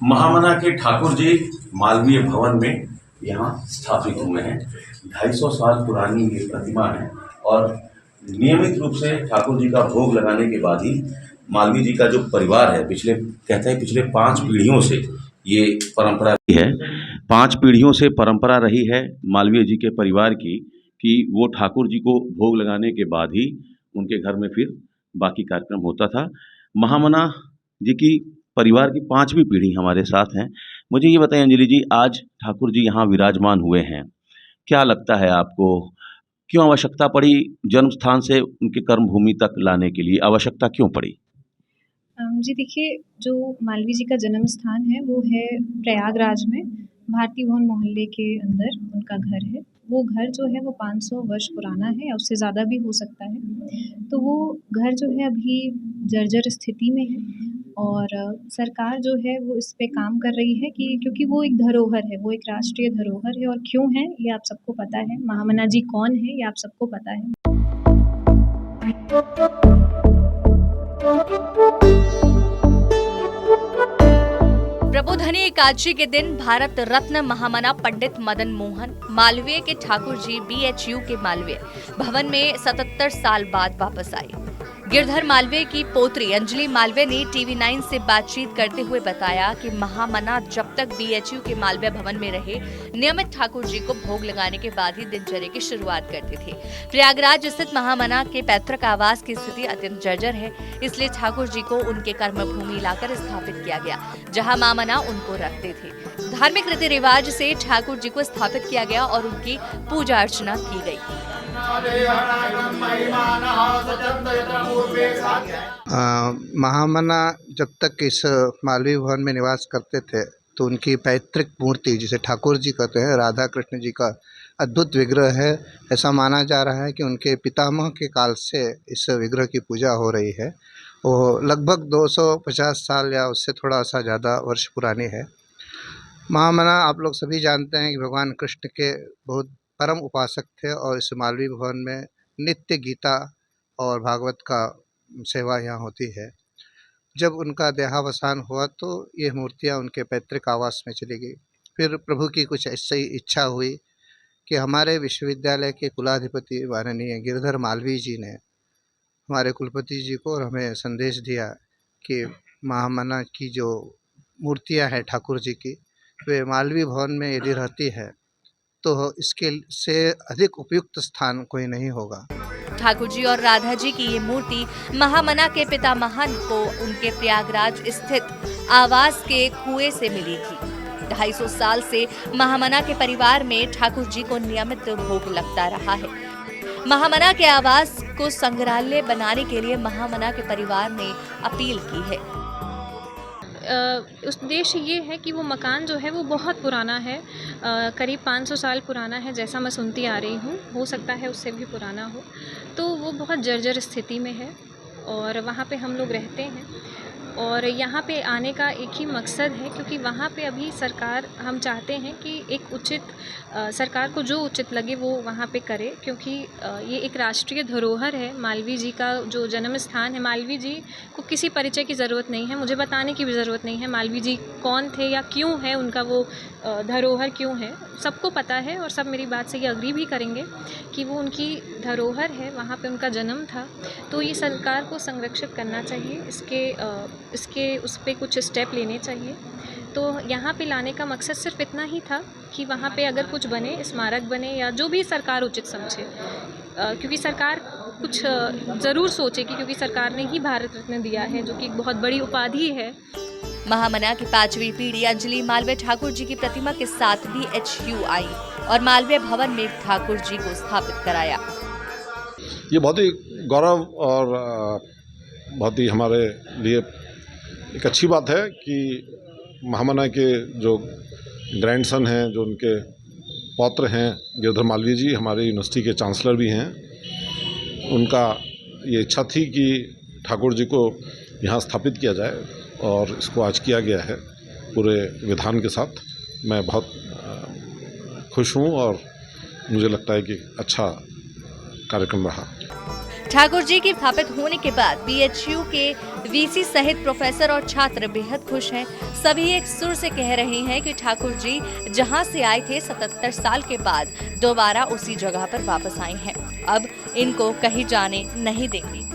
महामना के ठाकुर जी मालवीय भवन में यहाँ स्थापित हुए हैं। 250 साल पुरानी ये प्रतिमा है और नियमित रूप से ठाकुर जी का भोग लगाने के बाद ही मालवीय जी का जो परिवार है पिछले 5 पीढ़ियों से ये परंपरा रही है। 5 पीढ़ियों से परंपरा रही है मालवीय जी के परिवार की कि वो ठाकुर जी को भोग लगाने के बाद ही उनके घर में फिर बाकी कार्यक्रम होता था। महामना जी की परिवार की 5वीं पीढ़ी हमारे साथ हैं। मुझे ये बताइए अंजलि जी, आज ठाकुर जी यहाँ विराजमान हुए हैं, क्या लगता है आपको, क्यों आवश्यकता पड़ी जन्म स्थान से उनके कर्म भूमि तक लाने के लिए, आवश्यकता क्यों पड़ी? जी देखिए, जो मालवीय जी का जन्म स्थान है वो है प्रयागराज में, भारती भवन मोहल्ले के अंदर उनका घर है। वो घर जो है वो 500 वर्ष पुराना है या उससे ज़्यादा भी हो सकता है। तो वो घर जो है अभी जर्जर स्थिति में है और सरकार जो है वो इस पे काम कर रही है कि क्योंकि वो एक धरोहर है, वो एक राष्ट्रीय धरोहर है। और क्यों है ये आप सबको पता है, महामना जी कौन है ये आप सबको पता है। प्रबोधनी एकादशी के दिन भारत रत्न महामना पंडित मदन मोहन मालवीय के ठाकुर जी BHU के मालवीय भवन में 77 साल बाद वापस आए। गिरधर मालवीय की पोत्री अंजलि मालवीय ने TV9 से बातचीत करते हुए बताया कि महामना जब तक BHU के मालवीय भवन में रहे, नियमित ठाकुर जी को भोग लगाने के बाद ही दिनचर्या की शुरुआत करते थे। प्रयागराज स्थित महामना के पैतृक आवास की स्थिति अत्यंत जर्जर है, इसलिए ठाकुर जी को उनके कर्मभूमि लाकर स्थापित किया गया, जहां महामना उनको रखते थे। धार्मिक रीति रिवाज से ठाकुर जी को स्थापित किया गया और उनकी पूजा अर्चना की गई। महामना जब तक इस मालवीय भवन में निवास करते थे तो उनकी पैतृक मूर्ति, जिसे ठाकुर जी कहते हैं, राधा कृष्ण जी का अद्भुत विग्रह है। ऐसा माना जा रहा है कि उनके पितामह के काल से इस विग्रह की पूजा हो रही है। वो लगभग 250 साल या उससे थोड़ा सा ज़्यादा वर्ष पुरानी है। महामना आप लोग सभी जानते हैं कि भगवान कृष्ण के बहुत परम उपासक थे और इस मालवीय भवन में नित्य गीता और भागवत का सेवा यहाँ होती है। जब उनका देहावसान हुआ तो ये मूर्तियाँ उनके पैतृक आवास में चली गई। फिर प्रभु की कुछ ऐसी इच्छा हुई कि हमारे विश्वविद्यालय के कुलाधिपति माननीय गिरधर मालवीय जी ने हमारे कुलपति जी को और हमें संदेश दिया कि महामना की जो मूर्तियाँ हैं ठाकुर जी की, वे मालवीय भवन में यदि रहती है तो इसके से अधिक उपयुक्त स्थान कोई नहीं होगा। ठाकुर जी और राधा जी की ये मूर्ति महामना के पितामहन को उनके प्रयागराज स्थित आवास के कुएं से मिली थी। 250 साल से महामना के परिवार में ठाकुर जी को नियमित भोग लगता रहा है। महामना के आवास को संग्रहालय बनाने के लिए महामना के परिवार ने अपील की है। उद्देश्य ये है कि वो मकान जो है वो बहुत पुराना है, करीब 500 साल पुराना है, जैसा मैं सुनती आ रही हूँ। हो सकता है उससे भी पुराना हो। तो वो बहुत जर्जर स्थिति में है और वहाँ पे हम लोग रहते हैं और यहाँ पे आने का एक ही मकसद है, क्योंकि वहाँ पे अभी सरकार, हम चाहते हैं कि एक उचित सरकार को जो उचित लगे वो वहाँ पे करे, क्योंकि ये एक राष्ट्रीय धरोहर है। मालवीय जी का जो जन्म स्थान है, मालवीय जी को किसी परिचय की ज़रूरत नहीं है, मुझे बताने की भी ज़रूरत नहीं है मालवीय जी कौन थे या क्यों है, उनका वो धरोहर क्यों है, सबको पता है और सब मेरी बात से ये अग्री भी करेंगे कि वो उनकी धरोहर है, वहाँ पे उनका जन्म था। तो ये सरकार को संरक्षित करना चाहिए, इसके उस पर कुछ स्टेप लेने चाहिए। तो यहाँ पे लाने का मकसद सिर्फ इतना ही था कि वहाँ पे अगर कुछ बने, स्मारक बने या जो भी सरकार उचित समझे, क्योंकि सरकार कुछ ज़रूर सोचेगी, क्योंकि सरकार ने ही भारत रत्न दिया है, जो कि एक बहुत बड़ी उपाधि है। महामना की 5वीं पीढ़ी अंजलि मालवीय ठाकुर जी की प्रतिमा के साथ BHU आई और मालवीय भवन में ठाकुर जी को स्थापित कराया। ये बहुत ही गौरव और बहुत ही हमारे लिए एक अच्छी बात है कि महामना के जो ग्रैंडसन हैं, जो उनके पौत्र हैं गिरधर मालवीय जी, हमारे यूनिवर्सिटी के चांसलर भी हैं, उनका ये इच्छा थी कि ठाकुर जी को यहाँ स्थापित किया जाए और इसको आज किया गया है पूरे विधान के साथ। मैं बहुत खुश हूँ और मुझे लगता है कि अच्छा कार्यक्रम रहा। ठाकुर जी की स्थापित होने के बाद बीएचयू के वीसी सहित प्रोफेसर और छात्र बेहद खुश हैं। सभी एक सुर से कह रहे हैं कि ठाकुर जी जहां से आए थे 77 साल के बाद दोबारा उसी जगह पर वापस आए हैं। अब इनको कहीं जाने नहीं देंगे।